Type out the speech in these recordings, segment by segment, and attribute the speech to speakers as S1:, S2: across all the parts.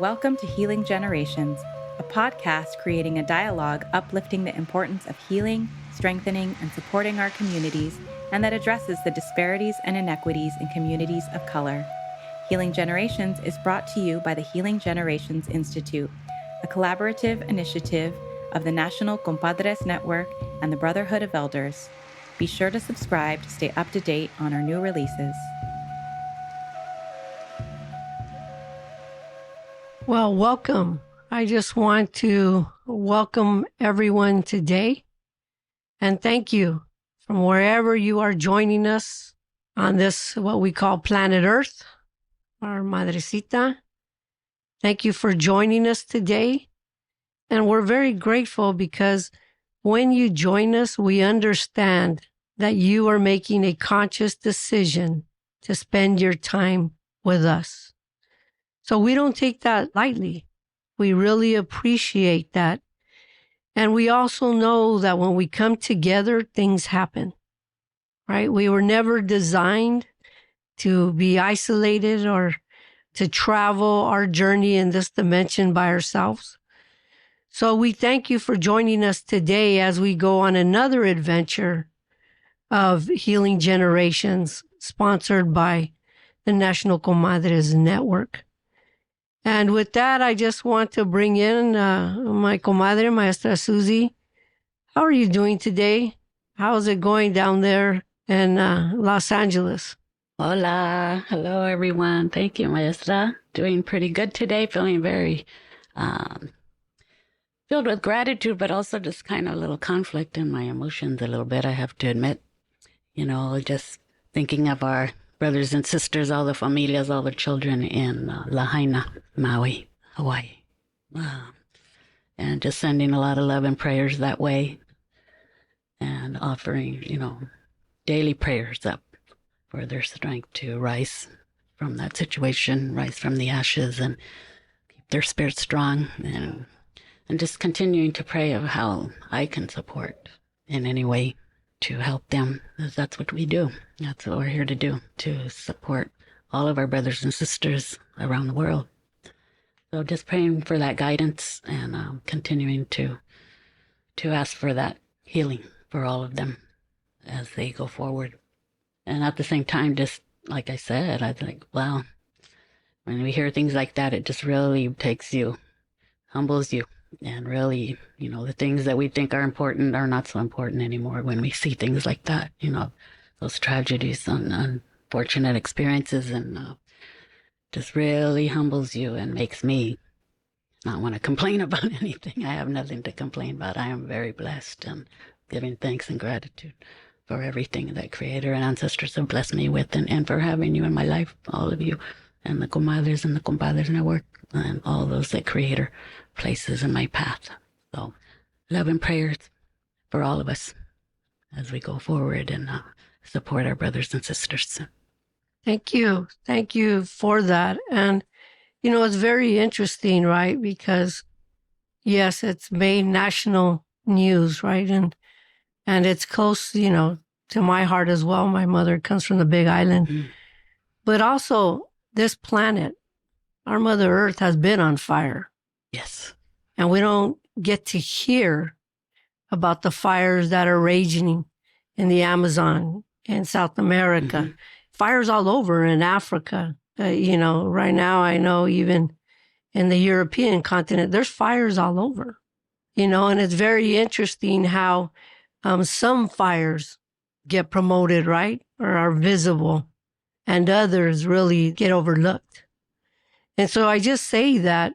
S1: Welcome to Healing Generations, a podcast creating a dialogue uplifting the importance of healing, strengthening, and supporting our communities, and that addresses the disparities and inequities in communities of color. Healing Generations is brought to you by the Healing Generations Institute, a collaborative initiative of the National Compadres Network and the Brotherhood of Elders. Be sure to subscribe to stay up to date on our new releases.
S2: Well, welcome. I just want to welcome everyone today and thank you from wherever you are joining us on this, what we call planet Earth, our Madrecita. Thank you for joining us today. And we're very grateful because when you join us, we understand that you are making a conscious decision to spend your time with us. So we don't take that lightly. We really appreciate that. And we also know that when we come together, things happen, right? We were never designed to be isolated or to travel our journey in this dimension by ourselves. So we thank you for joining us today as we go on another adventure of Healing Generations, sponsored by the National Comadres Network. And with that, I just want to bring in my comadre, Maestra Susie. How are you doing today? How's it going down there in Los Angeles?
S3: Hola. Hello, everyone. Thank you, Maestra. Doing pretty good today. Feeling very filled with gratitude, but also just kind of a little conflict in my emotions a little bit, I have to admit. You know, just thinking of our brothers and sisters, all the familias, all the children in Lahaina, Maui, Hawaii. And just sending a lot of love and prayers that way and offering, daily prayers up for their strength to rise from that situation, rise from the ashes and keep their spirits strong and just continuing to pray of how I can support in any way to help them, because that's what we do. That's what we're here to do, to support all of our brothers and sisters around the world. So just praying for that guidance and continuing to ask for that healing for all of them as they go forward. And at the same time, just like I said, I think, wow, when we hear things like that, it just really takes you, humbles you. And really, the things that we think are important are not so important anymore when we see things like that, those tragedies and unfortunate experiences, and just really humbles you and makes me not want to complain about anything. I have nothing to complain about. I am very blessed and giving thanks and gratitude for everything that Creator and ancestors have blessed me with, and for having you in my life, all of you, and the Comadres and the Compadres Network, and all those that Creator places in my path. So love and prayers for all of us as we go forward and support our brothers and sisters.
S2: Thank you. Thank you for that. And, it's very interesting, right? Because, yes, it's made national news, right? And it's close, to my heart as well. My mother comes from the Big Island. Mm-hmm. But also, this planet, our Mother Earth, has been on fire.
S3: Yes.
S2: And we don't get to hear about the fires that are raging in the Amazon, in South America, mm-hmm. Fires all over in Africa. Right now, I know even in the European continent, there's fires all over, and it's very interesting how some fires get promoted, right, or are visible, and others really get overlooked. And so I just say that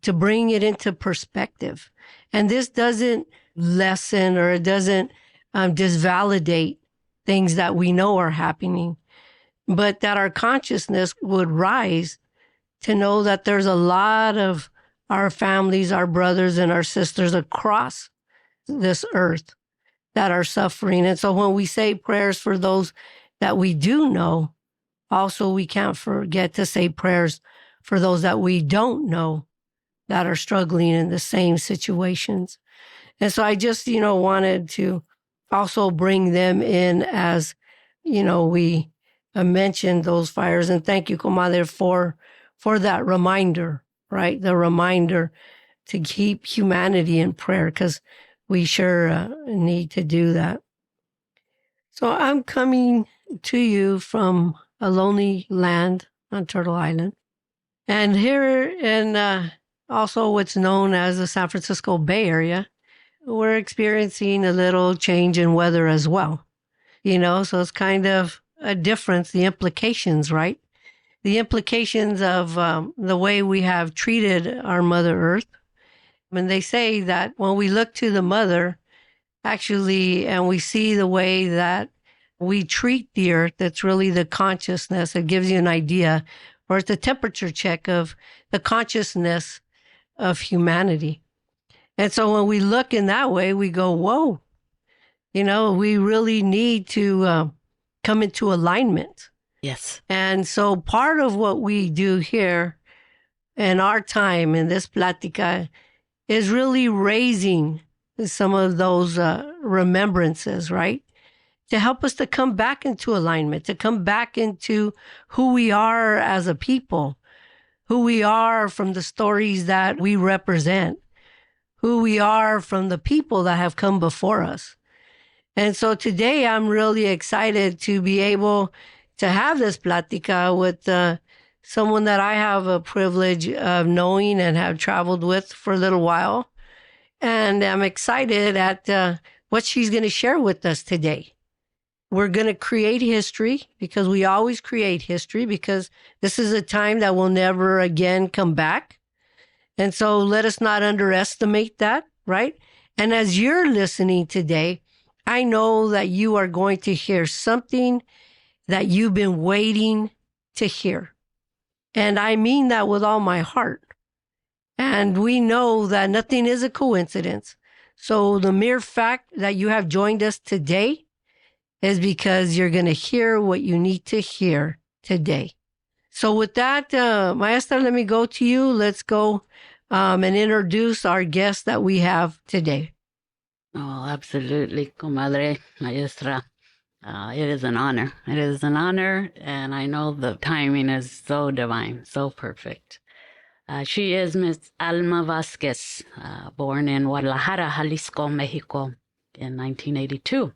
S2: to bring it into perspective. And this doesn't lessen or it doesn't disvalidate things that we know are happening, but that our consciousness would rise to know that there's a lot of our families, our brothers and our sisters across this earth that are suffering. And so when we say prayers for those that we do know, also we can't forget to say prayers for those that we don't know that are struggling in the same situations. And so I just, wanted to also bring them in as, we mentioned those fires. And thank you, Comadre, for that reminder, right? The reminder to keep humanity in prayer, because we sure need to do that. So I'm coming to you from a lonely land on Turtle Island. And here in also what's known as the San Francisco Bay Area, we're experiencing a little change in weather as well. So it's kind of a difference, the implications, right? The implications of the way we have treated our Mother Earth. And they say that when we look to the Mother, actually, and we see the way that we treat the Earth, that's really the consciousness. It gives you an idea, or it's a temperature check of the consciousness of humanity. And so when we look in that way, we go, whoa, we really need to come into alignment.
S3: Yes.
S2: And so part of what we do here in our time in this Plática is really raising some of those remembrances, right? To help us to come back into alignment, to come back into who we are as a people, who we are from the stories that we represent, who we are from the people that have come before us. And so today I'm really excited to be able to have this Plática with someone that I have a privilege of knowing and have traveled with for a little while. And I'm excited at what she's going to share with us today. We're going to create history, because we always create history, because this is a time that will never again come back. And so let us not underestimate that, right? And as you're listening today, I know that you are going to hear something that you've been waiting to hear. And I mean that with all my heart. And we know that nothing is a coincidence. So the mere fact that you have joined us today is because you're going to hear what you need to hear today. So with that, Maestra, let me go to you. Let's go and introduce our guest that we have today.
S3: Oh, absolutely, comadre, maestra. It is an honor. It is an honor, and I know the timing is so divine, so perfect. She is Miss Alma Vasquez, born in Guadalajara, Jalisco, Mexico, in 1982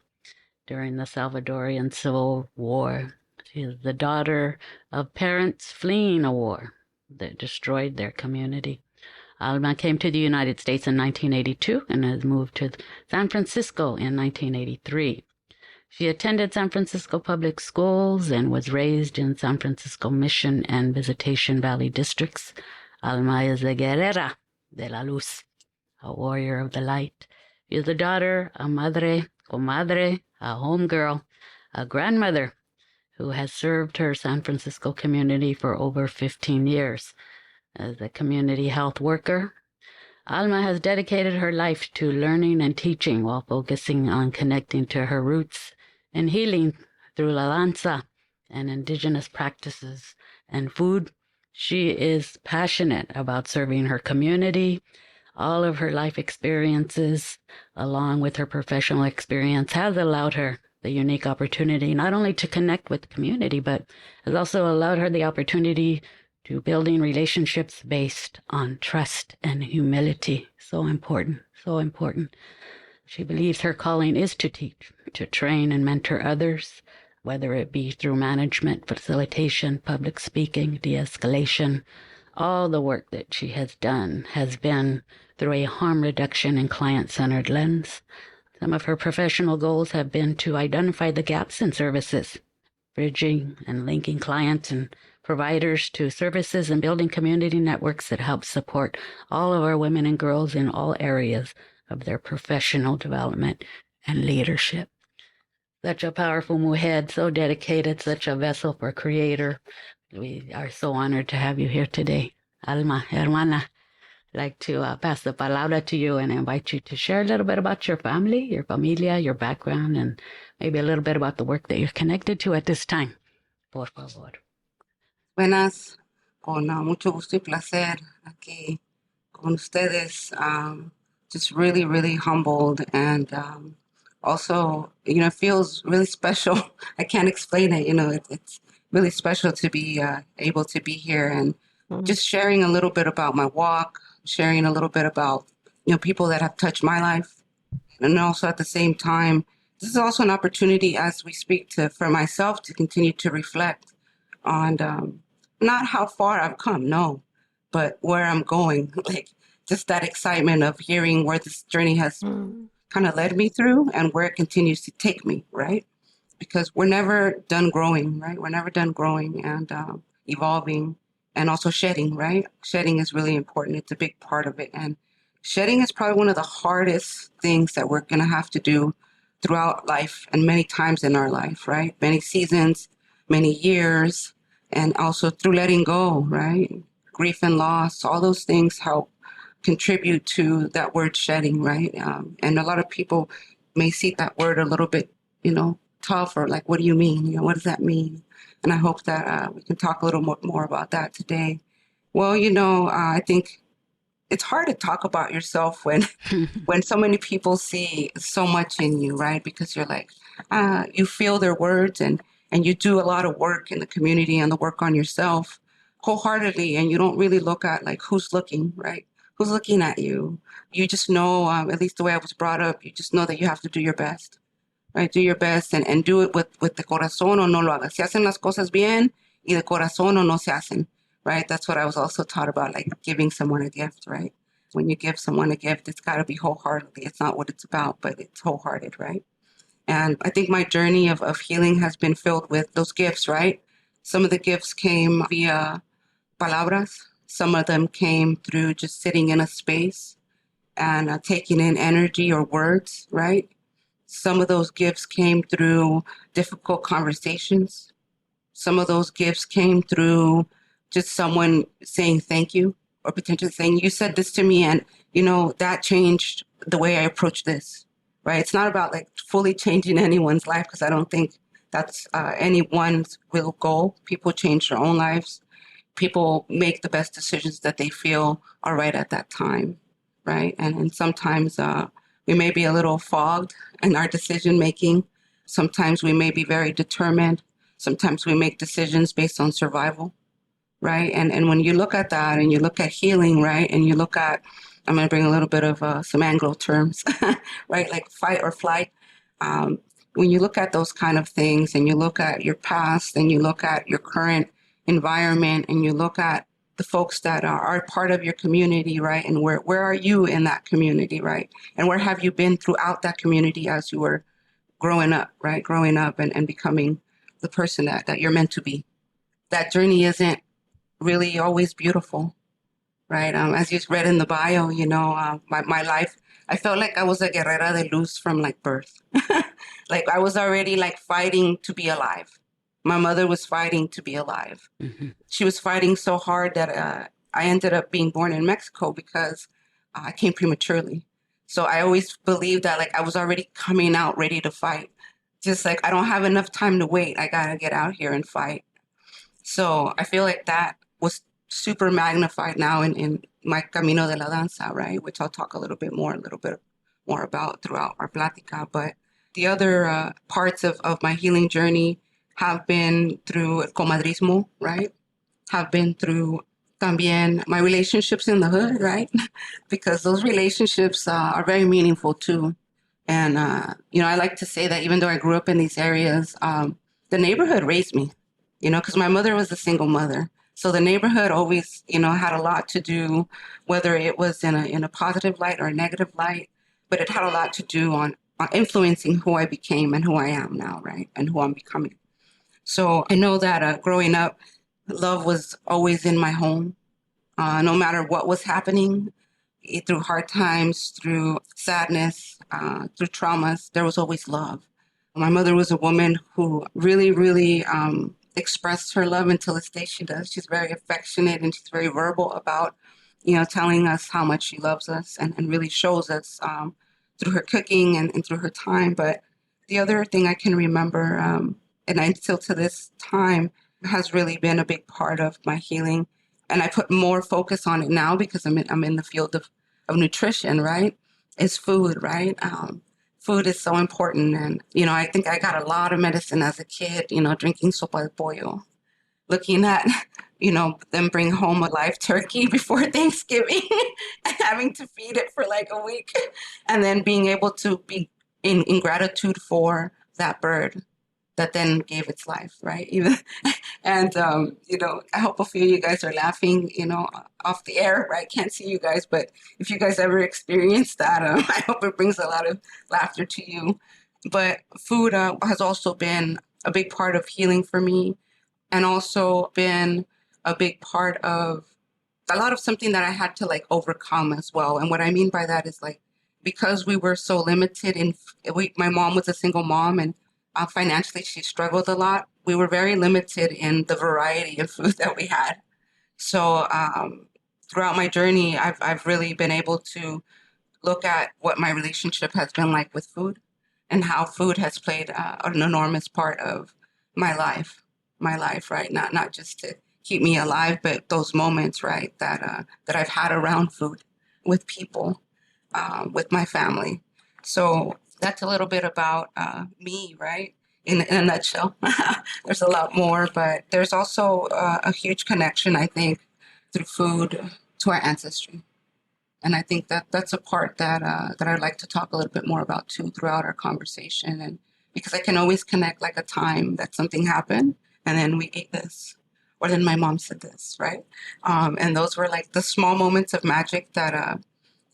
S3: during the Salvadorian Civil War. She is the daughter of parents fleeing a war that destroyed their community. Alma came to the United States in 1982 and has moved to San Francisco in 1983. She attended San Francisco public schools and was raised in San Francisco Mission and Visitation Valley districts. Alma is a guerrera de la luz, a warrior of the light. She is a daughter, a madre, comadre, a homegirl, a grandmother who has served her San Francisco community for over 15 years. As a community health worker, Alma has dedicated her life to learning and teaching while focusing on connecting to her roots and healing through la danza and indigenous practices and food. She is passionate about serving her community. All of her life experiences, along with her professional experience, has allowed her the unique opportunity not only to connect with the community, but has also allowed her the opportunity to building relationships based on trust and humility. So important, so important. She believes her calling is to teach, to train and mentor others, whether it be through management, facilitation, public speaking, de-escalation. All the work that she has done has been through a harm reduction and client-centered lens. Some of her professional goals have been to identify the gaps in services, bridging and linking clients and providers to services, and building community networks that help support all of our women and girls in all areas of their professional development and leadership. Such a powerful mujer, so dedicated, such a vessel for Creator. We are so honored to have you here today. Alma, hermana, I'd like to pass the palabra to you and invite you to share a little bit about your family, your familia, your background, and maybe a little bit about the work that you're connected to at this time. Por favor.
S4: Buenas, con mucho gusto y placer aquí con ustedes. Just really, really humbled, and also, it feels really special. I can't explain it. It's really special to be able to be here and just sharing a little bit about my walk, sharing a little bit about, people that have touched my life. And also at the same time, this is also an opportunity as we speak for myself to continue to reflect on not how far I've come, no, but where I'm going. Like just that excitement of hearing where this journey has kind of led me through and where it continues to take me, right? Because we're never done growing, right? We're never done growing and evolving and also shedding, right? Shedding is really important. It's a big part of it. And shedding is probably one of the hardest things that we're going to have to do throughout life and many times in our life, right? Many seasons, many years, and also through letting go, right? Grief and loss, all those things help contribute to that word shedding, right? And a lot of people may see that word a little bit, tough or like, what do you mean? What does that mean? And I hope that we can talk a little more about that today. Well, I think it's hard to talk about yourself when so many people see so much in you, right? Because you're like, you feel their words and you do a lot of work in the community and the work on yourself wholeheartedly. And you don't really look at like who's looking, right? Who's looking at you? You just know, at least the way I was brought up, you just know that you have to do your best, right? Do your best and do it with the corazón o no lo hagas. Se hacen las cosas bien y de corazón o no se hacen, right? That's what I was also taught about, like giving someone a gift, right? When you give someone a gift, it's got to be wholeheartedly. It's not what it's about, but it's wholehearted, right? And I think my journey of healing has been filled with those gifts, right? Some of the gifts came via palabras. Some of them came through just sitting in a space and taking in energy or words, right? Some of those gifts came through difficult conversations. Some of those gifts came through just someone saying thank you or potentially saying, you said this to me and, that changed the way I approach this, right? It's not about like fully changing anyone's life because I don't think that's anyone's real goal. People change their own lives. People make the best decisions that they feel are right at that time, right? And sometimes we may be a little fogged in our decision making. Sometimes we may be very determined. Sometimes we make decisions based on survival, right? And when you look at that and you look at healing, right? And you look at, I'm going to bring a little bit of some Anglo terms, right? Like fight or flight. When you look at those kind of things and you look at your past and you look at your current environment and you look at the folks that are part of your community, right? And where are you in that community, right? And where have you been throughout that community as you were growing up, right? Growing up and becoming the person that you're meant to be. That journey isn't really always beautiful, right? As you read in the bio, my life, I felt like I was a guerrera de luz from like birth. Like I was already like fighting to be alive. My mother was fighting to be alive.
S3: Mm-hmm.
S4: She was fighting so hard that I ended up being born in Mexico because I came prematurely. So I always believed that like I was already coming out ready to fight. Just like I don't have enough time to wait. I got to get out here and fight. So I feel like that was super magnified now in my Camino de la Danza, right? Which I'll talk a little bit more about throughout our plática. But the other parts of my healing journey have been through el comadrismo, right? Have been through también my relationships in the hood, right? Because those relationships are very meaningful too. And, I like to say that even though I grew up in these areas, the neighborhood raised me, because my mother was a single mother. So the neighborhood always, had a lot to do, whether it was in a positive light or a negative light, but it had a lot to do on influencing who I became and who I am now, right? And who I'm becoming. So I know that growing up, love was always in my home, no matter what was happening, through hard times, through sadness, through traumas, there was always love. My mother was a woman who really, really expressed her love until this day she does. She's very affectionate and she's very verbal about, telling us how much she loves us and really shows us through her cooking and through her time. But the other thing I can remember, and I still to this time, has really been a big part of my healing. And I put more focus on it now because I'm in the field of nutrition, right? Is food, right? Food is so important. And, I think I got a lot of medicine as a kid, drinking sopa de pollo, looking at them bring home a live turkey before Thanksgiving and having to feed it for like a week, and then being able to be in gratitude for that bird that then gave its life, right? Even and I hope a few of you guys are laughing, off the air, right? Can't see you guys, but if you guys ever experience that, I hope it brings a lot of laughter to you. But food has also been a big part of healing for me, and also been a big part of a lot of something that I had to like overcome as well. And what I mean by that is like, because we were so limited my mom was a single mom, and financially she struggled a lot. We were very limited in the variety of food that we had. So throughout my journey, I've really been able to look at what my relationship has been like with food, and how food has played an enormous part of my life, right? Not just to keep me alive, but those moments, right, that I've had around food, with people, with my family. So that's a little bit about me, right? In a nutshell. There's a lot more, but there's also a huge connection, I think, through food to our ancestry. And I think that that's a part that I'd like to talk a little bit more about too throughout our conversation. And because I can always connect like a time that something happened and then we ate this, or then my mom said this, right? And those were like the small moments of magic that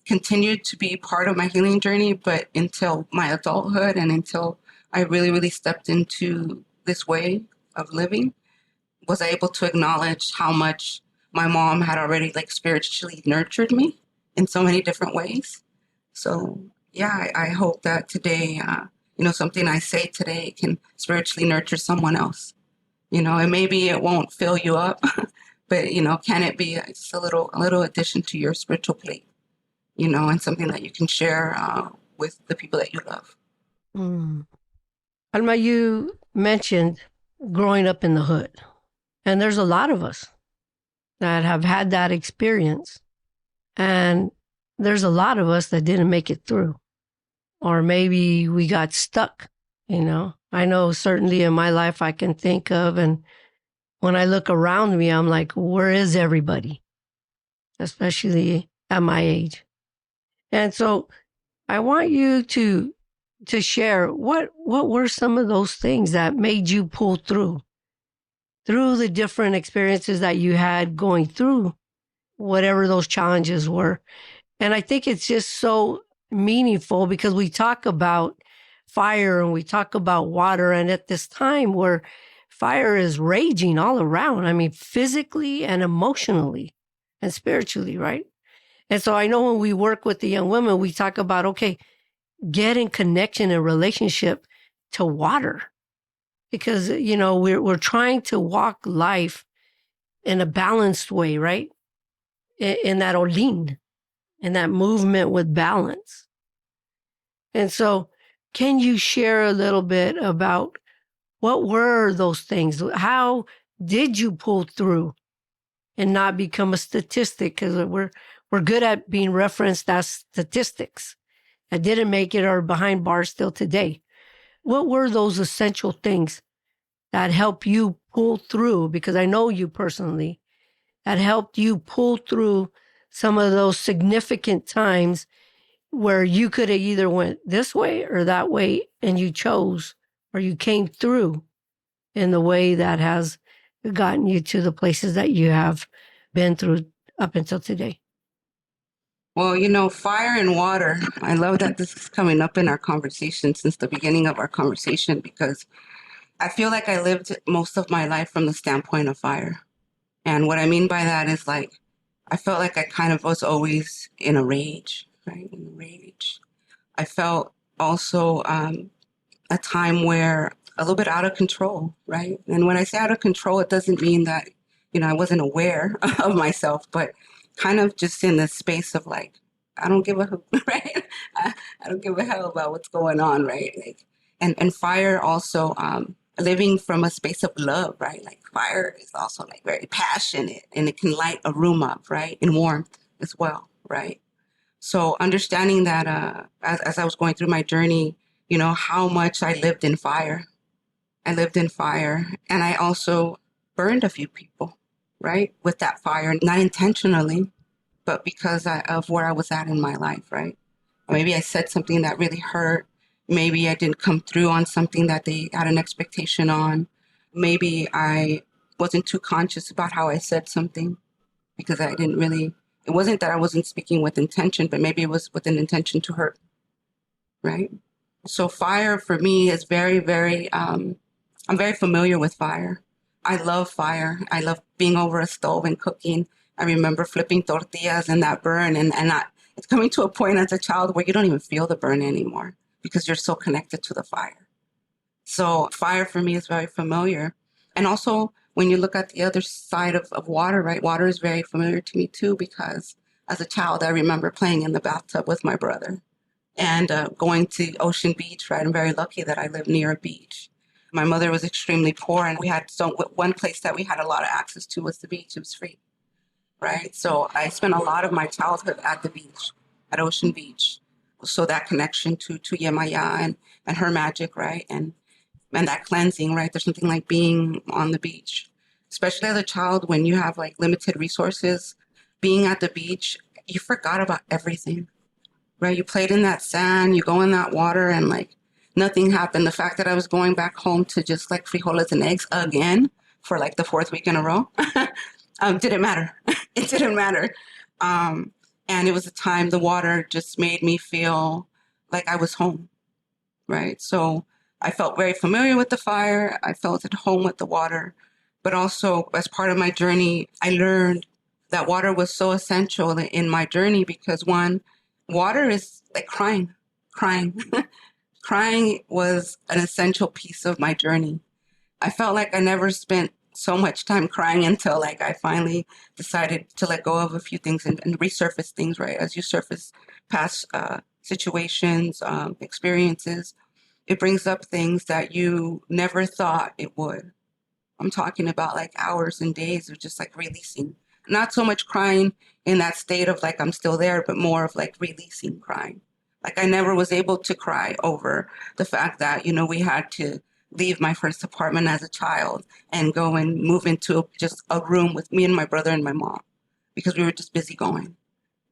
S4: continued to be part of my healing journey, but until my adulthood and until I really, really stepped into this way of living, was I able to acknowledge how much my mom had already like spiritually nurtured me in so many different ways. So yeah, I hope that today, something I say today can spiritually nurture someone else. And maybe it won't fill you up, but can it be just a little addition to your spiritual plate? And something that you can share with the people that you love.
S2: Mm. Alma, you mentioned growing up in the hood, and there's a lot of us that have had that experience. And there's a lot of us that didn't make it through, or maybe we got stuck, I know certainly in my life I can think of, and when I look around me, I'm like, where is everybody? Especially at my age. And so I want you to share what were some of those things that made you pull through the different experiences that you had going through whatever those challenges were. And I think it's just so meaningful because we talk about fire and we talk about water. And at this time where fire is raging all around, I mean, physically and emotionally and spiritually, right? And so I know when we work with the young women, we talk about, okay, get in connection and relationship to water. Because, we're trying to walk life in a balanced way, right? In that olin, in that movement with balance. And so can you share a little bit about what were those things? How did you pull through and not become a statistic? Because we're good at being referenced as statistics that didn't make it or behind bars still today. What were those essential things that helped you pull through? Because I know you personally, that helped you pull through some of those significant times where you could have either went this way or that way, and you chose, or you came through in the way that has gotten you to the places that you have been through up until today.
S4: Well, fire and water. I love that this is coming up in our conversation since the beginning of our conversation, because I feel like I lived most of my life from the standpoint of fire. And what I mean by that is like, I felt like I kind of was always in a rage, right? In a rage. I felt also a time where a little bit out of control, right? And when I say out of control, it doesn't mean that, I wasn't aware of myself, but kind of just in this space of like, I don't give a hoot, right? I don't give a hell about what's going on, right? Like, and fire also, living from a space of love, right? Like fire is also like very passionate, and it can light a room up, right? And warmth as well, right? So understanding that as I was going through my journey, how much I lived in fire. I lived in fire, and I also burned a few people, right? With that fire, not intentionally, but because of where I was at in my life, right? Maybe I said something that really hurt. Maybe I didn't come through on something that they had an expectation on. Maybe I wasn't too conscious about how I said something because I didn't really, it wasn't that I wasn't speaking with intention, but maybe it was with an intention to hurt, right? So fire for me is very, very, I'm very familiar with fire. I love fire. I love being over a stove and cooking. I remember flipping tortillas and that burn, it's coming to a point as a child where you don't even feel the burn anymore because you're so connected to the fire. So fire for me is very familiar. And also when you look at the other side of water, right? Water is very familiar to me too, because as a child, I remember playing in the bathtub with my brother and going to Ocean Beach, right? I'm very lucky that I live near a beach. My mother was extremely poor, and we had one place that we had a lot of access to was the beach. It was free, right? So I spent a lot of my childhood at the beach, at Ocean Beach. So that connection to Yemaya and her magic, right? And that cleansing, right? There's something like being on the beach, especially as a child when you have like limited resources. Being at the beach, you forgot about everything, right? You played in that sand, you go in that water, and like nothing happened. The fact that I was going back home to just like frijoles and eggs again for like the fourth week in a row didn't matter. It didn't matter. And it was a time the water just made me feel like I was home, right? So I felt very familiar with the fire. I felt at home with the water. But also, as part of my journey, I learned that water was so essential in my journey because, one, water is like crying. Crying was an essential piece of my journey. I felt like I never spent so much time crying until like I finally decided to let go of a few things and resurface things, right? As you surface past situations, experiences, it brings up things that you never thought it would. I'm talking about like hours and days of just like releasing. Not so much crying in that state of like I'm still there, but more of like releasing crying. Like I never was able to cry over the fact that, we had to leave my first apartment as a child and go and move into just a room with me and my brother and my mom because we were just busy going,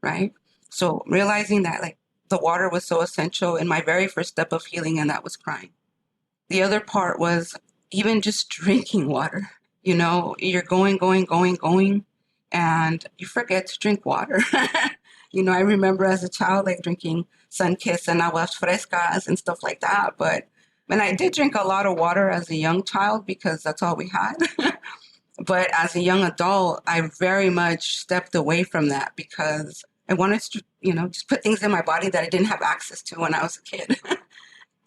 S4: right? So realizing that like the water was so essential in my very first step of healing, and that was crying. The other part was even just drinking water. You're going, and you forget to drink water. I remember as a child, like drinking Sunkiss and aguas frescas and stuff like that. But and I did drink a lot of water as a young child because that's all we had. But as a young adult, I very much stepped away from that because I wanted to, just put things in my body that I didn't have access to when I was a kid.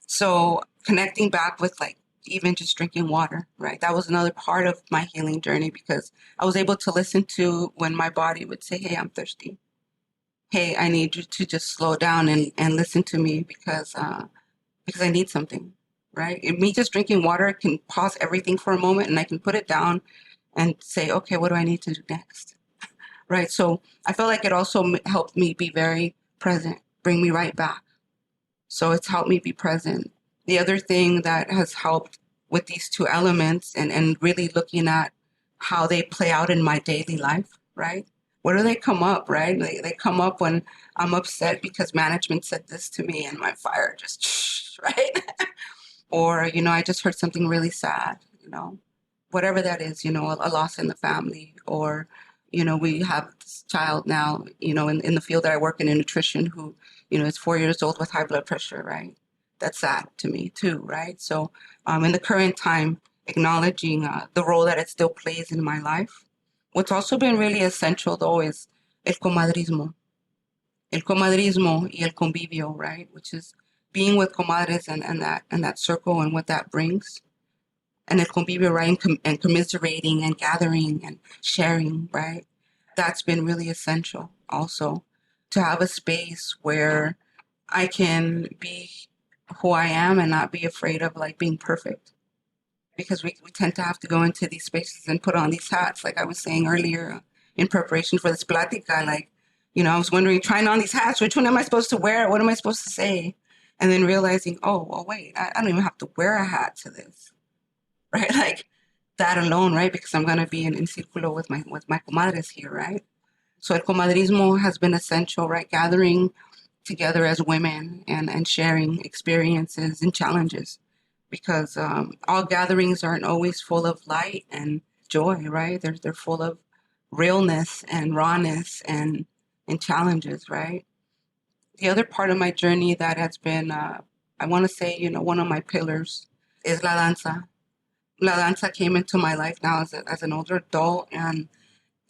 S4: So connecting back with like even just drinking water, right? That was another part of my healing journey because I was able to listen to when my body would say, hey, I'm thirsty. Hey, I need you to just slow down and listen to me because I need something, right? And me just drinking water can pause everything for a moment and I can put it down and say, okay, what do I need to do next? Right? So I feel like it also helped me be very present, bring me right back. So it's helped me be present. The other thing that has helped with these two elements and really looking at how they play out in my daily life, right? Where do they come up, right? They come up when I'm upset because management said this to me and my fire just, right? Or, I just heard something really sad, whatever that is, a loss in the family. Or, we have this child now, in the field that I work in nutrition who, is 4 years old with high blood pressure, right? That's sad to me too, right? So in the current time, acknowledging the role that it still plays in my life. What's also been really essential though is el comadrismo. El comadrismo y el convivio, right? Which is being with comadres and that circle and what that brings. And el convivio, right? And commiserating and gathering and sharing, right? That's been really essential also to have a space where I can be who I am and not be afraid of like being perfect. Because we tend to have to go into these spaces and put on these hats, like I was saying earlier in preparation for this plática, like, I was wondering, trying on these hats, which one am I supposed to wear? What am I supposed to say? And then realizing, oh, well, wait, I don't even have to wear a hat to this, right? Like, that alone, right? Because I'm going to be in círculo with my comadres here, right? So el comadrismo has been essential, right? Gathering together as women and sharing experiences and challenges, because all gatherings aren't always full of light and joy, right? They're full of realness and rawness and challenges, right? The other part of my journey that has been, I want to say, one of my pillars is la danza. La danza came into my life now as an older adult, and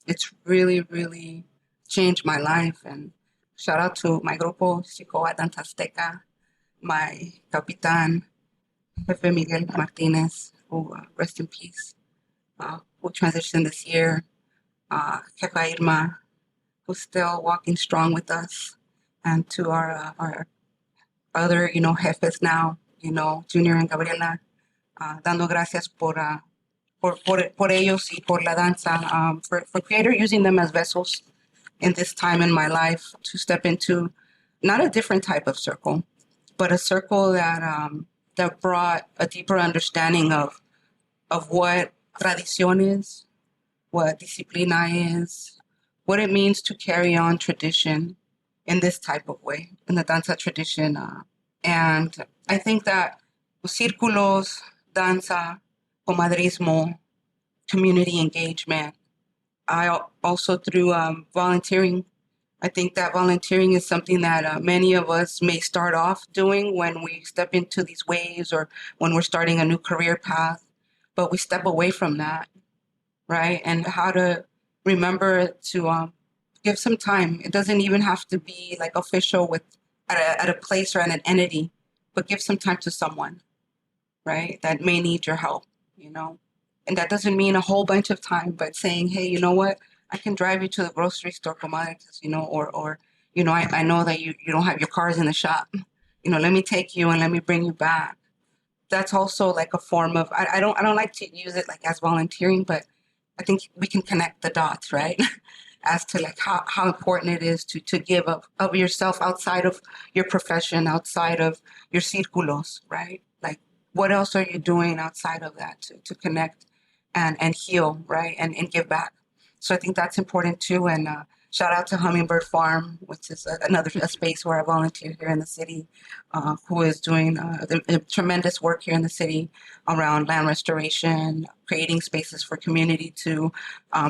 S4: it's really, really changed my life. And shout out to my grupo, Chico Danza Azteca, my capitan, Jefe Miguel Martinez, who rest in peace, who transitioned this year, Jefa Irma, who's still walking strong with us, and to our other, jefes now, Junior and Gabriela, dando gracias por ellos y por la danza, for Creator using them as vessels in this time in my life to step into not a different type of circle, but a circle that brought a deeper understanding of what tradición is, what disciplina is, what it means to carry on tradition in this type of way, in the danza tradition. And I think that círculos, danza, comadrismo, community engagement. I also through volunteering. I think that volunteering is something that many of us may start off doing when we step into these waves or when we're starting a new career path, but we step away from that, right? And how to remember to give some time. It doesn't even have to be like official at a place or at an entity, but give some time to someone, right? That may need your help, And that doesn't mean a whole bunch of time, but saying, hey, you know what? I can drive you to the grocery store, comadre, or I know that you don't have your cars in the shop. Let me take you and let me bring you back. That's also like a form of, I don't like to use it like as volunteering, but I think we can connect the dots, right? As to like how important it is to give of yourself outside of your profession, outside of your círculos, right? Like what else are you doing outside of that to connect and heal, right? And give back. So I think that's important too. And shout out to Hummingbird Farm, which is another space where I volunteer here in the city, who is doing the tremendous work here in the city around land restoration, creating spaces for community to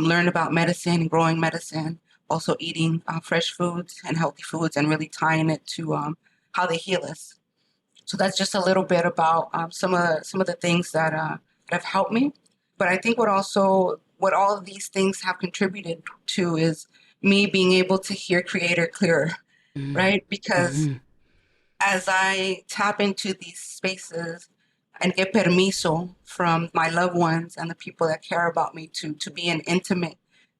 S4: learn about medicine, growing medicine, also eating fresh foods and healthy foods, and really tying it to how they heal us. So that's just a little bit about some of the things that have helped me. But I think what all of these things have contributed to is me being able to hear Creator clearer, right? Because as I tap into these spaces and get permiso from my loved ones and the people that care about me to be in intimate,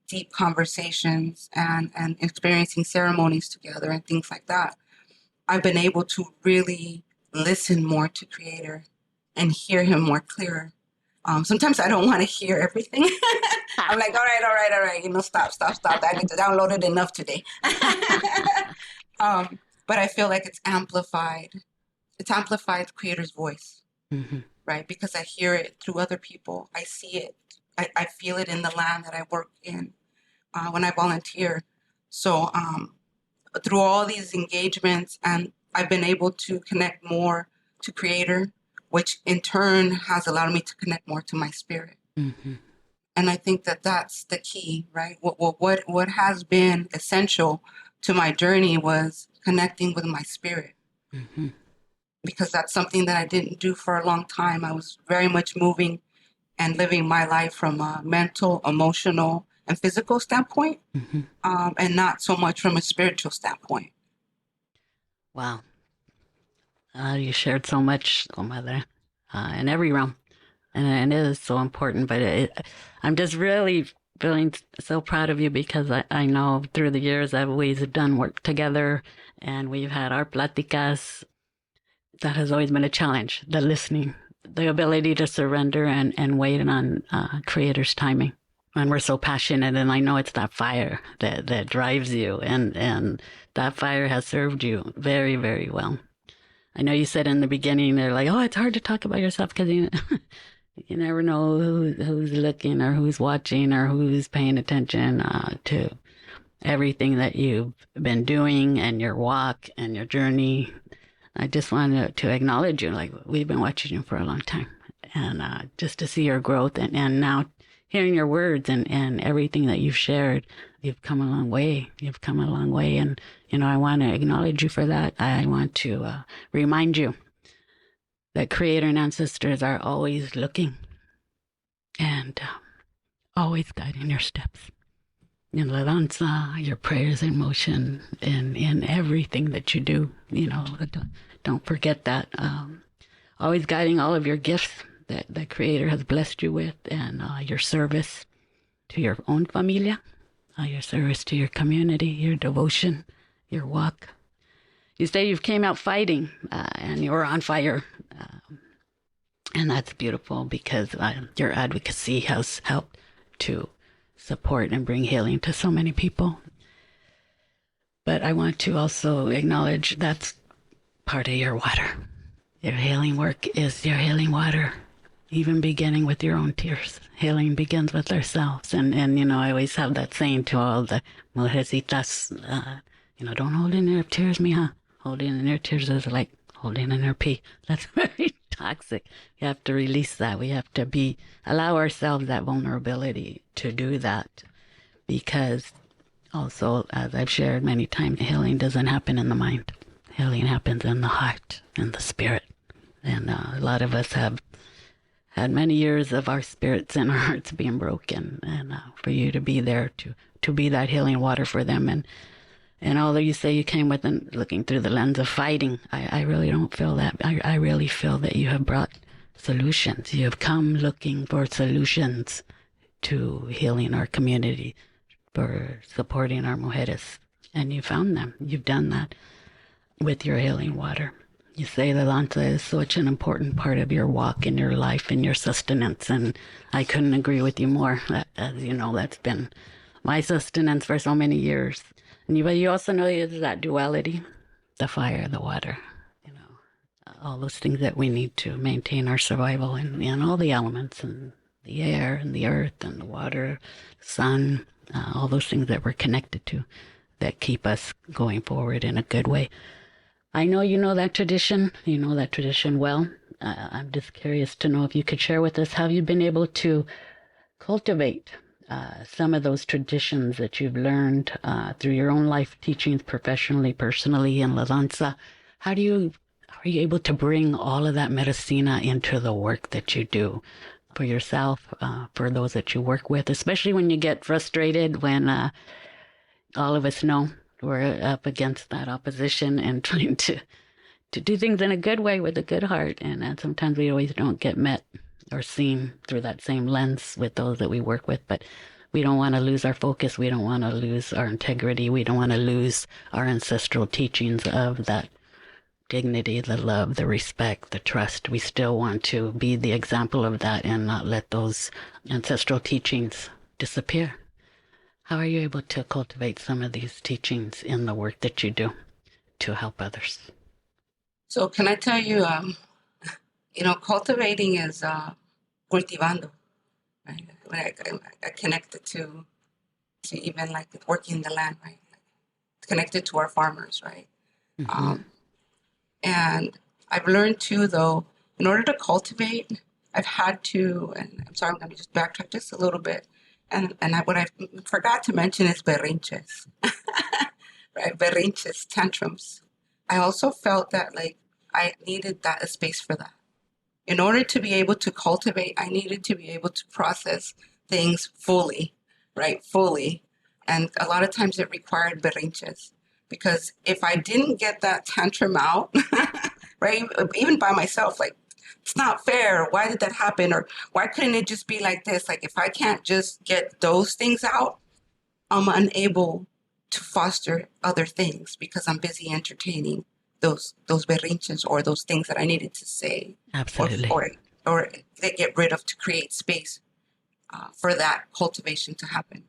S4: deep conversations and experiencing ceremonies together and things like that, I've been able to really listen more to Creator and hear him more clearer. Sometimes I don't want to hear everything. I'm like, all right. Stop. I need to download it enough today. But I feel like it's amplified. It's amplified the Creator's voice, right? Because I hear it through other people. I see it. I feel it in the land that I work in when I volunteer. So through all these engagements, and I've been able to connect more to Creator, which in turn has allowed me to connect more to my spirit. And I think that that's the key, right? What has been essential to my journey was connecting with my spirit. Because that's something that I didn't do for a long time. I was very much moving and living my life from a mental, emotional, and physical standpoint, and not so much from a spiritual standpoint.
S3: Wow. You shared so much, comadre, in every realm. And it is so important. But I'm just really feeling so proud of you because I know through the years I've always done work together and we've had our pláticas. That has always been a challenge, the listening, the ability to surrender and wait on Creator's timing. And we're so passionate, and I know it's that fire that drives you, and that fire has served you very, very well. I know you said in the beginning, they're like, oh, it's hard to talk about yourself because You never know who's looking or who's watching or who's paying attention to everything that you've been doing and your walk and your journey. I just wanted to acknowledge you. Like, we've been watching you for a long time. And just to see your growth and now hearing your words and everything that you've shared, you've come a long way. You've come a long way. And, I want to acknowledge you for that. I want to remind you that Creator and ancestors are always looking and always guiding your steps. In la danza, your prayers in motion, in everything that you do, don't forget that. Always guiding all of your gifts that the Creator has blessed you with, and your service to your own familia, your service to your community, your devotion, your walk. You say you've came out fighting, and you were on fire, and that's beautiful because your advocacy has helped to support and bring healing to so many people. But I want to also acknowledge that's part of your water. Your healing work is your healing water, even beginning with your own tears. Healing begins with ourselves. And I always have that saying to all the mujercitas, don't hold in your tears, mija. Holding in your tears is like holding in your pee. That's very toxic. We have to release that. We have to allow ourselves that vulnerability to do that, because also, as I've shared many times, healing doesn't happen in the mind. Healing happens in the heart and the spirit. And a lot of us have had many years of our spirits and our hearts being broken, and for you to be there to be that healing water for them. And although you say you came with looking through the lens of fighting, I really don't feel that. I really feel that you have brought solutions. You have come looking for solutions to healing our community, for supporting our mujeres. And you found them. You've done that with your healing water. You say the danza is such an important part of your walk in your life and your sustenance. And I couldn't agree with you more. As you know, that's been my sustenance for so many years. But you also know there's that duality, the fire, the water, all those things that we need to maintain our survival and all the elements, and the air and the earth and the water, sun, all those things that we're connected to that keep us going forward in a good way. I know you know that tradition. You know that tradition well. I'm just curious to know if you could share with us how you've been able to cultivate some of those traditions that you've learned through your own life teachings, professionally, personally, in la danza. How are you able to bring all of that medicina into the work that you do for yourself, for those that you work with, especially when you get frustrated, when all of us know we're up against that opposition and trying to do things in a good way with a good heart. And sometimes we always don't get met or seen through that same lens with those that we work with. But we don't want to lose our focus. We don't want to lose our integrity. We don't want to lose our ancestral teachings of that dignity, the love, the respect, the trust. We still want to be the example of that and not let those ancestral teachings disappear. How are you able to cultivate some of these teachings in the work that you do to help others?
S4: So can I tell you, cultivating is cultivando, right? When I connect it to even like working the land, right? Connected to our farmers, right?
S3: Mm-hmm.
S4: And I've learned too, though, in order to cultivate, I've had to, and I'm sorry, I'm going to just backtrack just a little bit. What I forgot to mention is berrinches, right? Berrinches, tantrums. I also felt that like I needed a space for that. In order to be able to cultivate, I needed to be able to process things fully, right? Fully. And a lot of times it required berrinches, because if I didn't get that tantrum out, right, even by myself, like, it's not fair. Why did that happen? Or why couldn't it just be like this? Like, if I can't just get those things out, I'm unable to foster other things because I'm busy entertaining those berrinches or those things that I needed to say.
S3: Absolutely.
S4: Or get rid of to create space for that cultivation to happen.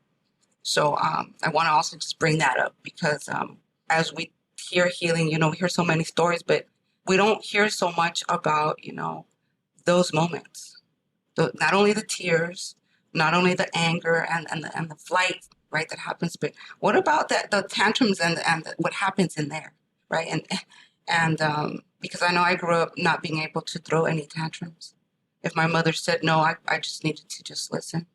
S4: So I want to also just bring that up because as we hear healing, we hear so many stories, but we don't hear so much about, those moments. not only the tears, not only the anger and the flight, right, that happens, but what about the tantrums and what happens in there, right? And because I know I grew up not being able to throw any tantrums. If my mother said no, I just needed to just listen.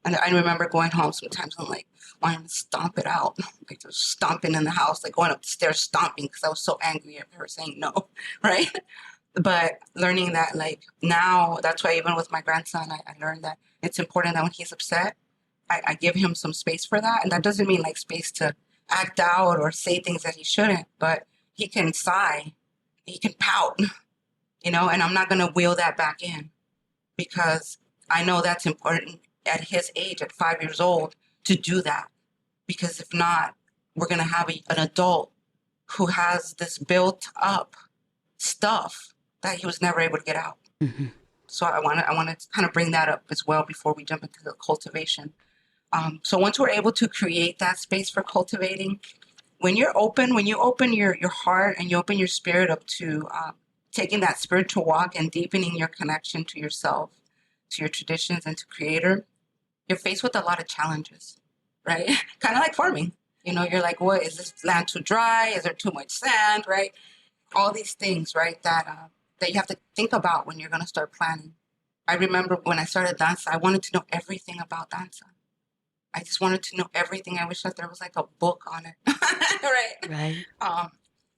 S4: And I remember going home sometimes and like wanting to stomp it out, like just stomping in the house, like going up the stairs stomping because I was so angry at her saying no, right? But learning that, like, now, that's why even with my grandson, I learned that it's important that when he's upset, I give him some space for that. And that doesn't mean like space to act out or say things that he shouldn't, but he can sigh, he can pout, and I'm not going to wheel that back in because I know that's important at his age, at 5 years old, to do that. Because if not, we're going to have an adult who has this built up stuff that he was never able to get out.
S3: Mm-hmm.
S4: So I want to kind of bring that up as well before we jump into the cultivation. So once we're able to create that space for cultivating, when you open your heart and you open your spirit up to taking that spiritual walk and deepening your connection to yourself, to your traditions, and to Creator, you're faced with a lot of challenges, right? Kind of like farming. You're like, what, is this land too dry? Is there too much sand, right? All these things, right, that you have to think about when you're going to start planning. I remember when I started danza, I wanted to know everything about danza. I just wanted to know everything. I wish that there was like a book on it, right?
S3: Right.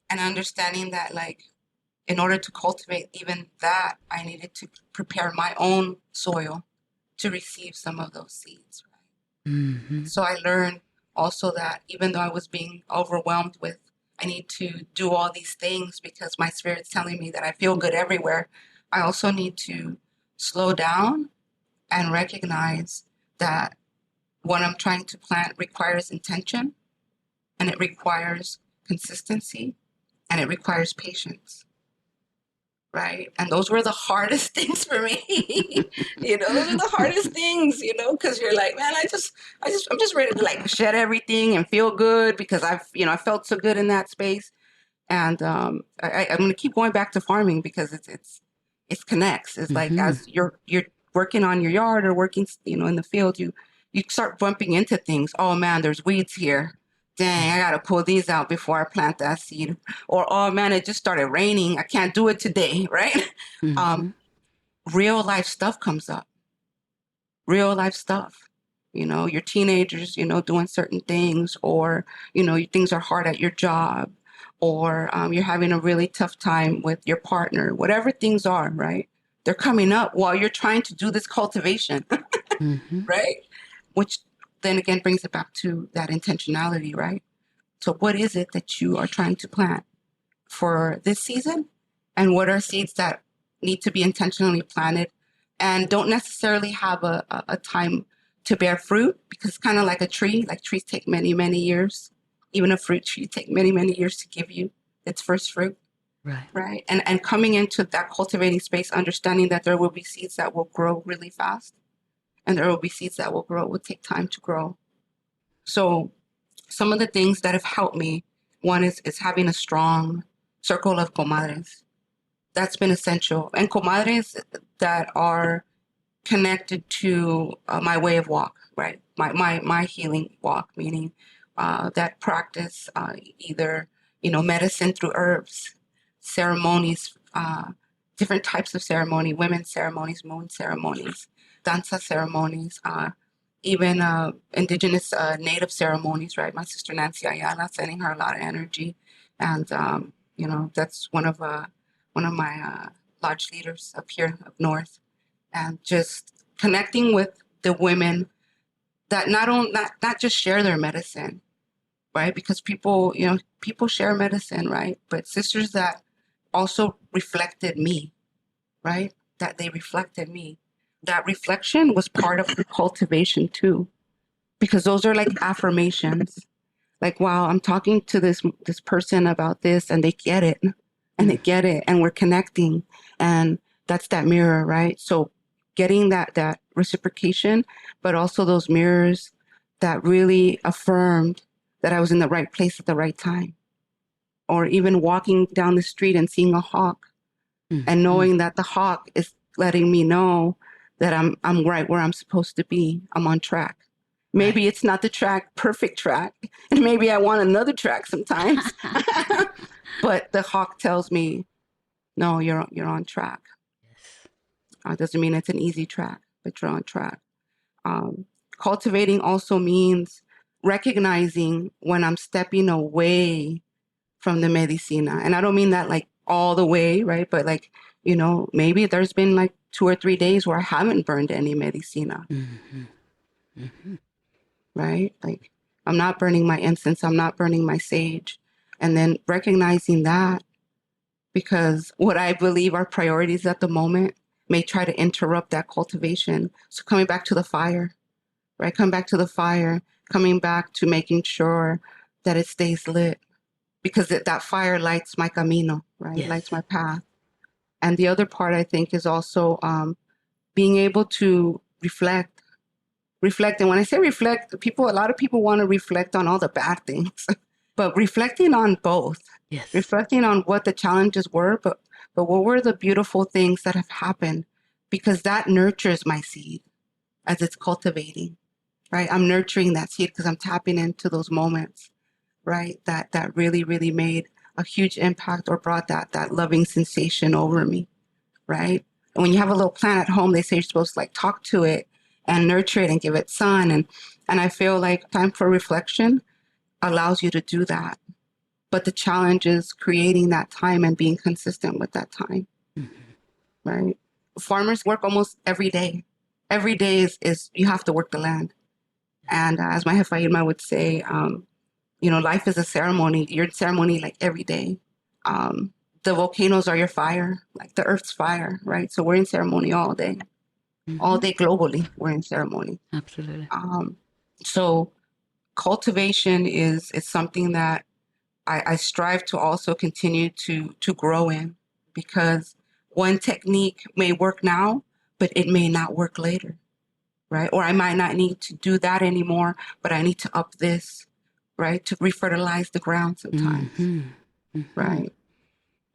S4: And understanding that, like, in order to cultivate even that, I needed to prepare my own soil to receive some of those seeds, right?
S3: Mm-hmm.
S4: So I learned also that even though I was being overwhelmed with, I need to do all these things because my spirit's telling me that I feel good everywhere, I also need to slow down and recognize that what I'm trying to plant requires intention, and it requires consistency, and it requires patience. Right. And those were the hardest things for me. Those are the hardest things, because you're like, man, I'm just ready to like shed everything and feel good because I felt so good in that space. And I'm going to keep going back to farming because it connects. It's like,
S3: Mm-hmm.
S4: as you're working on your yard or working, in the field, you start bumping into things. Oh man, there's weeds here. Dang, I got to pull these out before I plant that seed. Or, oh man, it just started raining. I can't do it today, right?
S3: Mm-hmm.
S4: Real life stuff comes up. Real life stuff. Your teenagers, doing certain things, or, things are hard at your job, or you're having a really tough time with your partner, whatever things are, right? They're coming up while you're trying to do this cultivation,
S3: Mm-hmm.
S4: right? Which then again brings it back to that intentionality, right? So what is it that you are trying to plant for this season? And what are seeds that need to be intentionally planted and don't necessarily have a time to bear fruit? Because it's kind of like a tree. Like trees take many, many years. Even a fruit tree take many, many years to give you its first fruit.
S3: Right.
S4: Right. And coming into that cultivating space, understanding that there will be seeds that will grow really fast. And there will be seeds that will take time to grow. So some of the things that have helped me, one is having a strong circle of comadres. That's been essential. And comadres that are connected to my way of walk, right? My healing walk, meaning that practice either, medicine through herbs, ceremonies, different types of ceremony, women's ceremonies, moon ceremonies, danza ceremonies, even indigenous native ceremonies, right? My sister Nancy Ayala, sending her a lot of energy. And, that's one of my lodge leaders up here up north. And just connecting with the women that not just share their medicine, right? Because people share medicine, right? But sisters that also reflected me, right? That they reflected me. That reflection was part of the cultivation too, because those are like affirmations. Like, wow, I'm talking to this person about this, and they get it, and we're connecting, and that's that mirror, right? So, getting that reciprocation, but also those mirrors that really affirmed that I was in the right place at the right time, or even walking down the street and seeing a hawk,
S3: Mm-hmm.
S4: and knowing that the hawk is letting me know that I'm right where I'm supposed to be. I'm on track. Maybe it's not the perfect track, and maybe I want another track sometimes. But the hawk tells me, no, you're on track. Doesn't mean it's an easy track, but you're on track. Cultivating also means recognizing when I'm stepping away from the medicina. And I don't mean that like all the way, right? But like, maybe there's been like 2 or 3 days where I haven't burned any medicina, right? Like I'm not burning my incense, I'm not burning my sage. And then recognizing that, because what I believe are priorities at the moment may try to interrupt that cultivation. So coming back to the fire, right? Come back to the fire, coming back to making sure that it stays lit, because that fire lights my camino, right?
S3: Yes.
S4: Lights my path. And the other part, I think, is also being able to reflect. And when I say reflect, a lot of people want to reflect on all the bad things, but reflecting on both.
S3: Yes.
S4: Reflecting on what the challenges were, but what were the beautiful things that have happened, because that nurtures my seed as it's cultivating, right? I'm nurturing that seed because I'm tapping into those moments, right? That really, really made a huge impact or brought that loving sensation over me, right? And when you have a little plant at home, they say you're supposed to like talk to it and nurture it and give it sun. And I feel like time for reflection allows you to do that. But the challenge is creating that time and being consistent with that time, right? Farmers work almost every day. Every day is you have to work the land. And as my jefa Irma would say, life is a ceremony. You're in ceremony like every day. The volcanoes are your fire, like the earth's fire, right? So we're in ceremony all day. All day globally, we're in ceremony.
S3: Absolutely.
S4: So cultivation is something that I strive to also continue to grow in, because one technique may work now, but it may not work later, right? Or I might not need to do that anymore, but I need to up this, right? To refertilize the ground sometimes, right?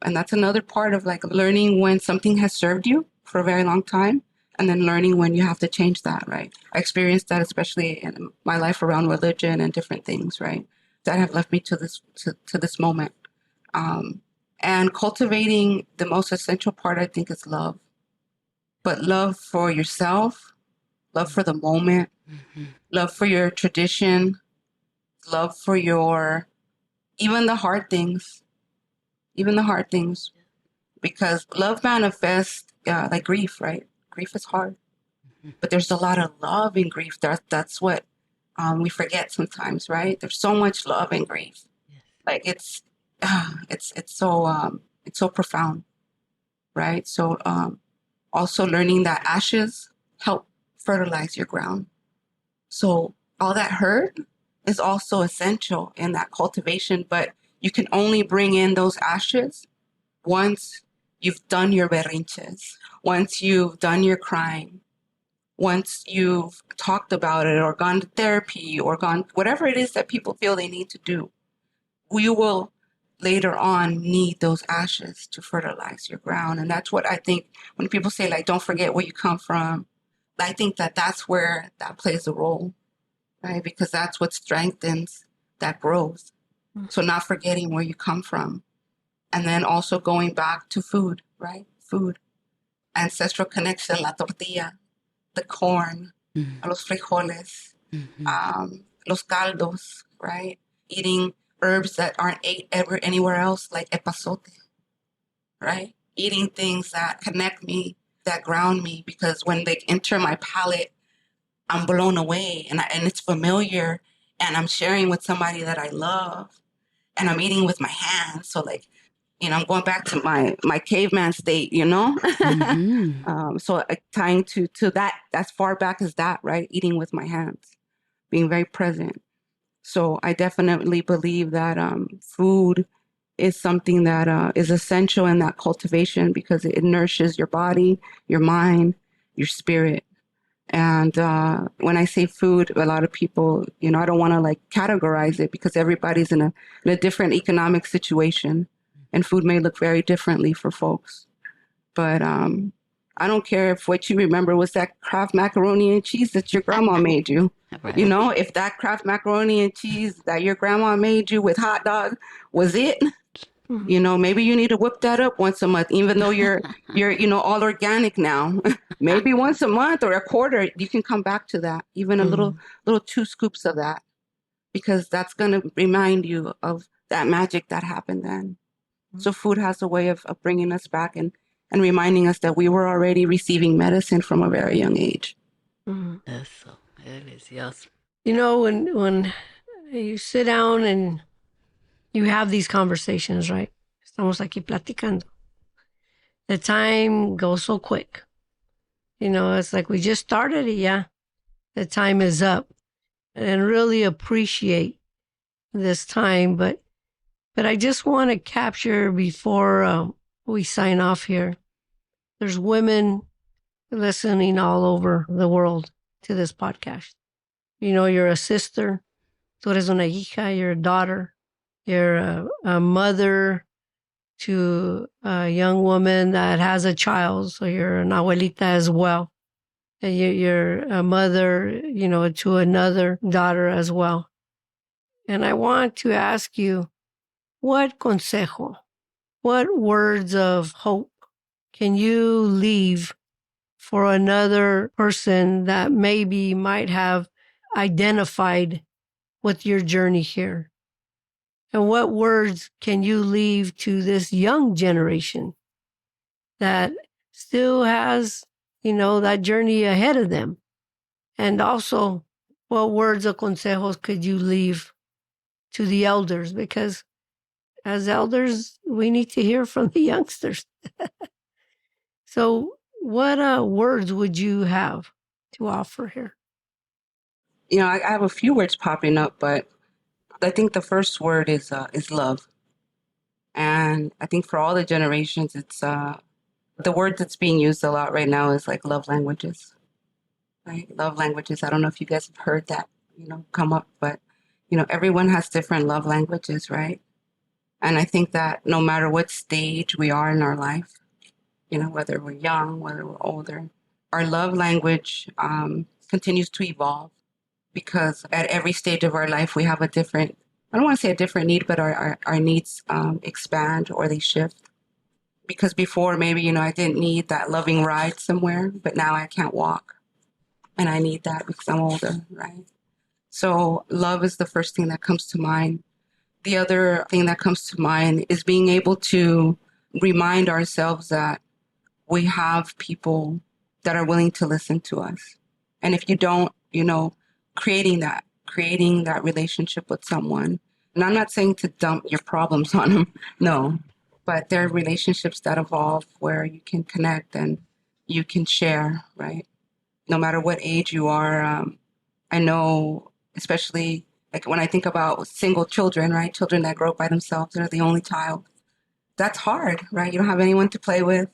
S4: And that's another part of like learning when something has served you for a very long time, and then learning when you have to change that, right? I experienced that especially in my life around religion and different things, right? That have left me to this moment. And cultivating, the most essential part, I think, is love. But love for yourself, love for the moment, love for your tradition, love for even the hard things, because love manifests like grief, right? Grief is hard, but there's a lot of love in grief. That's what we forget sometimes, right? There's so much love in grief. Like it's so profound, right? So also learning that ashes help fertilize your ground. So all that hurt is also essential in that cultivation, but you can only bring in those ashes once you've done your berrinches, once you've done your crying, once you've talked about it or gone to therapy or gone, whatever it is that people feel they need to do. You will later on need those ashes to fertilize your ground. And that's what I think when people say, like, don't forget where you come from, I think that's where that plays a role, right? Because that's what strengthens that growth. So not forgetting where you come from. And then also going back to food, right? Food. Ancestral connection, la tortilla, the corn, los frijoles, los caldos, right? Eating herbs that aren't ate ever anywhere else, like epazote, right? Eating things that connect me, that ground me, because when they enter my palate, I'm blown away, and it's familiar, and I'm sharing with somebody that I love, and I'm eating with my hands. So like, I'm going back to my caveman state, So tying to that as far back as that, right? Eating with my hands, being very present. So I definitely believe that food is something that is essential in that cultivation, because it nourishes your body, your mind, your spirit. And when I say food, a lot of people, I don't want to like categorize it, because everybody's in a different economic situation, and food may look very differently for folks. But I don't care if what you remember was that Kraft macaroni and cheese that your grandma made you.
S3: Right.
S4: You know, if that Kraft macaroni and cheese that your grandma made you with hot dog was it, you know, maybe you need to whip that up once a month, even though you're, you know, all organic now. Maybe once a month or a quarter, you can come back to that, even a little 2 scoops of that, because that's going to remind you of that magic that happened then. So food has a way of bringing us back and reminding us that we were already receiving medicine from a very young age.
S3: Eso, delicioso.
S2: You know, when you sit down and you have these conversations, right? Estamos aquí platicando. The time goes so quick. You know, it's like we just started it, yeah. The time is up. And really appreciate this time. But I just want to capture before we sign off here. There's women listening all over the world to this podcast. You know, you're a sister. Tú eres una hija. You're a daughter. You're a mother to a young woman that has a child. So you're an abuelita as well. And you're a mother, you know, to another daughter as well. And I want to ask you, what consejo, what words of hope can you leave for another person that maybe might have identified with your journey here? And what words can you leave to this young generation that still has, you know, that journey ahead of them? And also, what words or consejos could you leave to the elders? Because as elders, we need to hear from the youngsters. So what words would you have to offer here?
S4: You know, I have a few words popping up, but I think the first word is love. And I think for all the generations, it's the word that's being used a lot right now is like love languages, right? Love languages. I don't know if you guys have heard that, you know, come up, but, you know, everyone has different love languages, right? And I think that no matter what stage we are in our life, you know, whether we're young, whether we're older, our love language continues to evolve, because at every stage of our life, we have a different, I don't want to say a different need, but our needs expand or they shift. Because before, maybe, you know, I didn't need that loving ride somewhere, but now I can't walk. And I need that because I'm older, right? So love is the first thing that comes to mind. The other thing that comes to mind is being able to remind ourselves that we have people that are willing to listen to us. And if you don't, you know, creating that relationship with someone. And I'm not saying to dump your problems on them, no, but there are relationships that evolve where you can connect and you can share, right? No matter what age you are. I know, especially like when I think about single children, right? Children that grow up by themselves, they're the only child. That's hard, right? You don't have anyone to play with.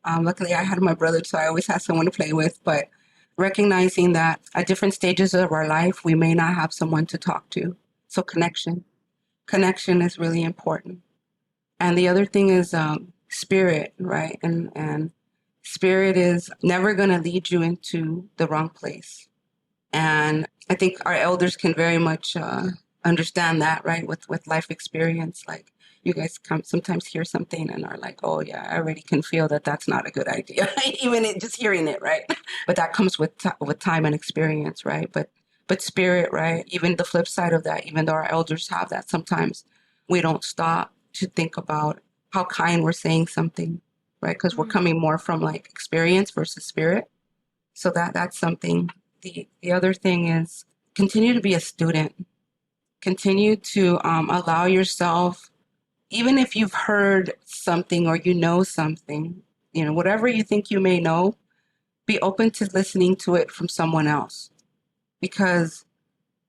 S4: Luckily, I had my brother, so I always had someone to play with. But recognizing that at different stages of our life, we may not have someone to talk to. So connection is really important. And the other thing is spirit, right? And spirit is never going to lead you into the wrong place. And I think our elders can very much understand that, right? With life experience, like you guys sometimes hear something and are like, oh yeah, I already can feel that that's not a good idea. Even just hearing it, right? But that comes with time and experience, right? But spirit, right? Even the flip side of that, even though our elders have that, sometimes we don't stop to think about how kind we're saying something, right? Because we're coming more from like experience versus spirit. So that's something. The other thing is continue to be a student. Continue to allow yourself, even if you've heard something or you know something, you know, whatever you think you may know, be open to listening to it from someone else. Because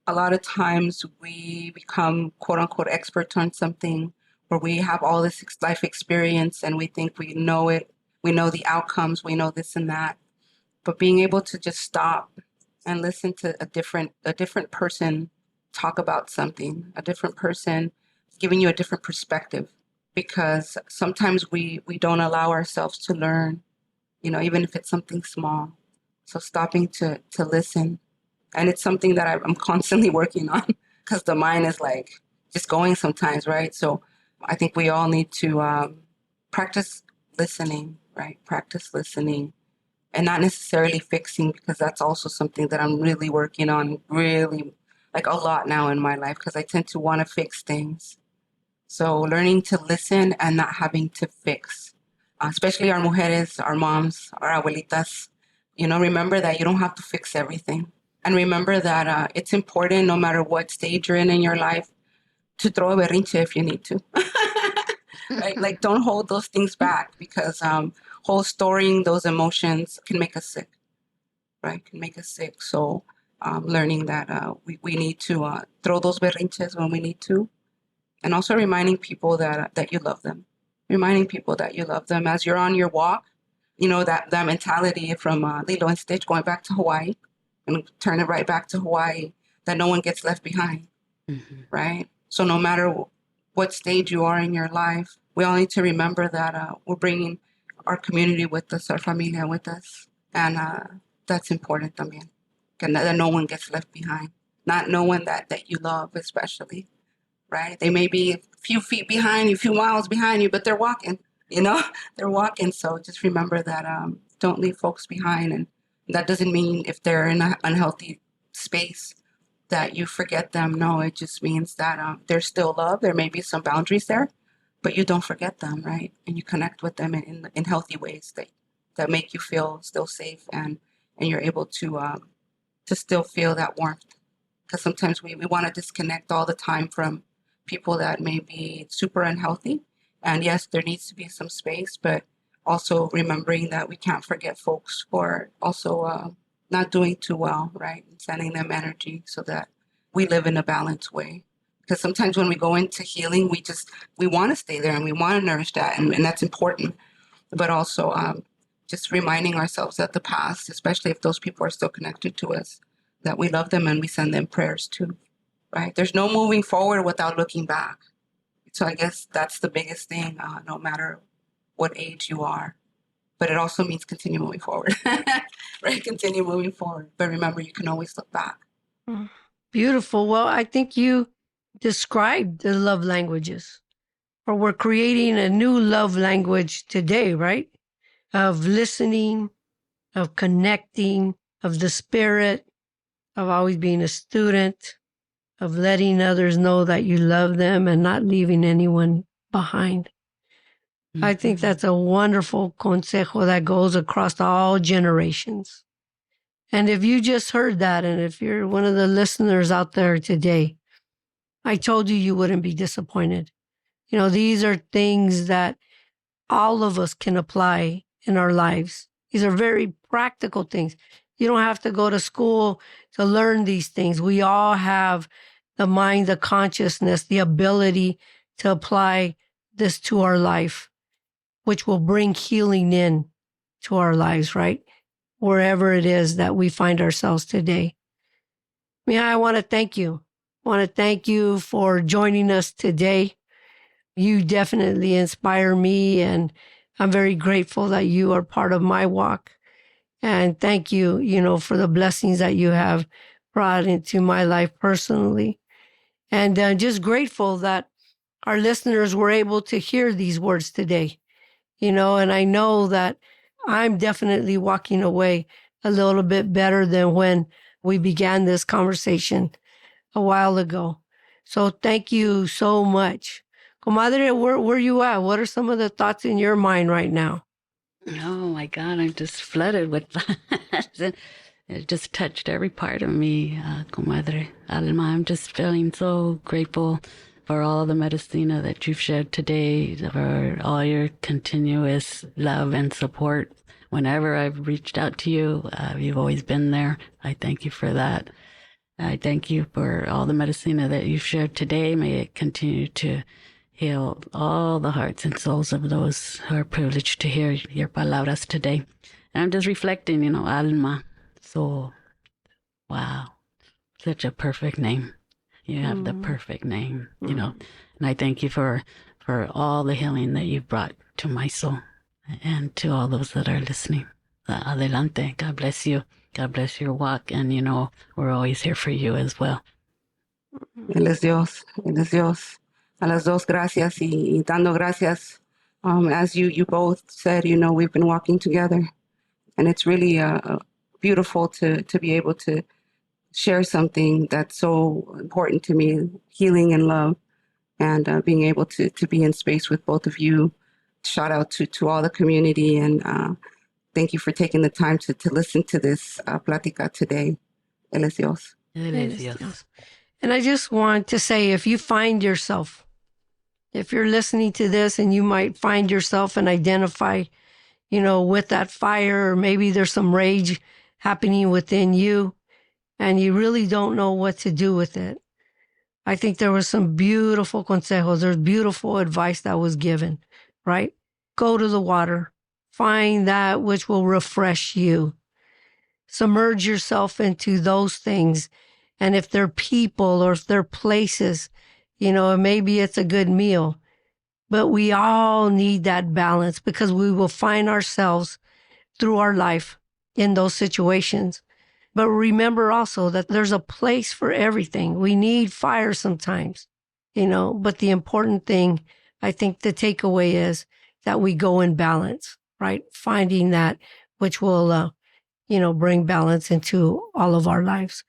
S4: a lot of times we become quote unquote experts on something, where we have all this life experience and we think we know it, we know the outcomes, we know this and that. But being able to just stop and listen to a different person talk about something, a different person giving you a different perspective, because sometimes we don't allow ourselves to learn, even if it's something small. So stopping to listen. And it's something that I'm constantly working on because the mind is like just going sometimes, right? So I think we all need to practice listening, right? Practice listening and not necessarily fixing, because that's also something that I'm really working on, really like a lot now in my life, because I tend to want to fix things. So learning to listen and not having to fix, especially our mujeres, our moms, our abuelitas, remember that you don't have to fix everything. And remember that it's important, no matter what stage you're in your life, to throw a berrinche if you need to. Right? Like, don't hold those things back, because whole storing those emotions can make us sick, right? Can make us sick. So learning that we need to throw those berrinches when we need to, and also reminding people that you love them. Reminding people that you love them as you're on your walk. That mentality from Lilo and Stitch, going back to Hawaii, and turn it right back to Hawaii, that no one gets left behind, right? So no matter what stage you are in your life, we all need to remember that we're bringing our community with us, our familia with us, and that's important también, that no one gets left behind. Not knowing that you love, especially, right? They may be a few feet behind you, a few miles behind you, but they're walking, they're walking. So just remember that don't leave folks behind. And that doesn't mean if they're in an unhealthy space that you forget them. No, it just means that there's still love. There may be some boundaries there, but you don't forget them, right? And you connect with them in healthy ways that make you feel still safe, and you're able to still feel that warmth. Because sometimes we want to disconnect all the time from people that may be super unhealthy. And yes, there needs to be some space, but also remembering that we can't forget folks who are also not doing too well, right? And sending them energy so that we live in a balanced way. Because sometimes when we go into healing, we want to stay there and we want to nourish that, and that's important. But also just reminding ourselves that the past, especially if those people are still connected to us, that we love them and we send them prayers too, right? There's no moving forward without looking back. So I guess that's the biggest thing, no matter what age you are. But it also means continue moving forward, right? Continue moving forward. But remember, you can always look back.
S2: Beautiful. Well, I think you described the love languages, or we're creating a new love language today, right? Of listening, of connecting, of the spirit, of always being a student, of letting others know that you love them and not leaving anyone behind. I think that's a wonderful consejo that goes across all generations. And if you just heard that, and if you're one of the listeners out there today, I told you wouldn't be disappointed. These are things that all of us can apply in our lives. These are very practical things. You don't have to go to school to learn these things. We all have the mind, the consciousness, the ability to apply this to our life, which will bring healing in to our lives, right? Wherever it is that we find ourselves today. I want to thank you. I want to thank you for joining us today. You definitely inspire me, and I'm very grateful that you are part of my walk. And thank you, for the blessings that you have brought into my life personally. And just grateful that our listeners were able to hear these words today, and I know that I'm definitely walking away a little bit better than when we began this conversation a while ago. So thank you so much. Comadre, where you at? What are some of the thoughts in your mind right now?
S3: Oh my God, I'm just flooded with that. It just touched every part of me, Comadre Alma. I'm just feeling so grateful for all the medicina that you've shared today, for all your continuous love and support. Whenever I've reached out to you, you've always been there. I thank you for that. I thank you for all the medicina that you've shared today. May it continue to heal all the hearts and souls of those who are privileged to hear your palabras today. And I'm just reflecting, Alma. So, wow, such a perfect name. You have the perfect name, and I thank you for all the healing that you've brought to my soul and to all those that are listening. Adelante. God bless you. God bless your walk. And, we're always here for you as well.
S4: Él es Dios. Él es Dios. A las dos, gracias y dando gracias. As you both said, we've been walking together, and it's really beautiful to be able to share something that's so important to me, healing and love, and being able to be in space with both of you. Shout out to all the community, and thank you for taking the time to listen to this plática today. Él es Dios.
S3: Él es Dios.
S2: And I just want to say, if you find yourself, if you're listening to this and you might find yourself and identify, with that fire, or maybe there's some rage happening within you and you really don't know what to do with it. I think there was some beautiful consejos. There's beautiful advice that was given, right? Go to the water, find that which will refresh you. Submerge yourself into those things. And if they're people or if they're places, maybe it's a good meal. But we all need that balance, because we will find ourselves through our life in those situations. But remember also that there's a place for everything. We need fire sometimes, but the important thing, I think the takeaway is that we go in balance, right? Finding that which will, bring balance into all of our lives.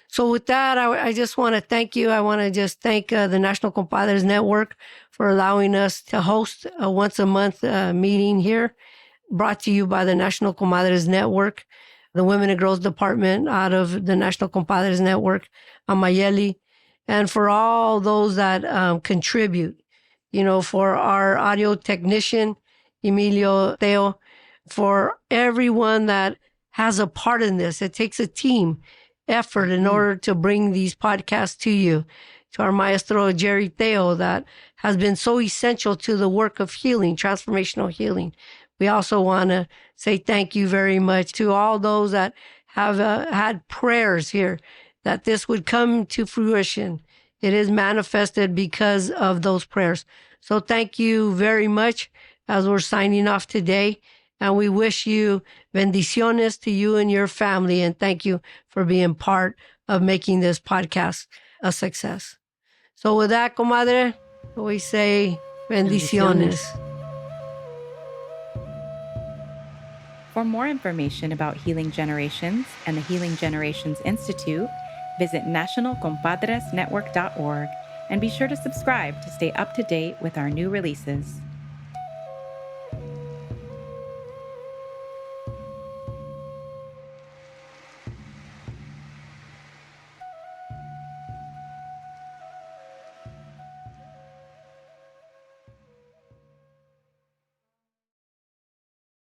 S2: So with that, I just want to thank you. I want to just thank the National Compadres Network for allowing us to host a once a month meeting here, brought to you by the National Compadres Network, the Women and Girls Department out of the National Compadres Network, Amayeli, and for all those that contribute, for our audio technician, Emilio Teo, for everyone that has a part in this. It takes a team effort in order to bring these podcasts to you, to our maestro Jerry Teo, that has been so essential to the work of healing, transformational healing. We also want to say thank you very much to all those that have had prayers here, that this would come to fruition. It is manifested because of those prayers. So thank you very much as we're signing off today. And we wish you bendiciones to you and your family. And thank you for being part of making this podcast a success. So with that, comadre, we say bendiciones.
S1: For more information about Healing Generations and the Healing Generations Institute, visit nationalcompadresnetwork.org and be sure to subscribe to stay up to date with our new releases.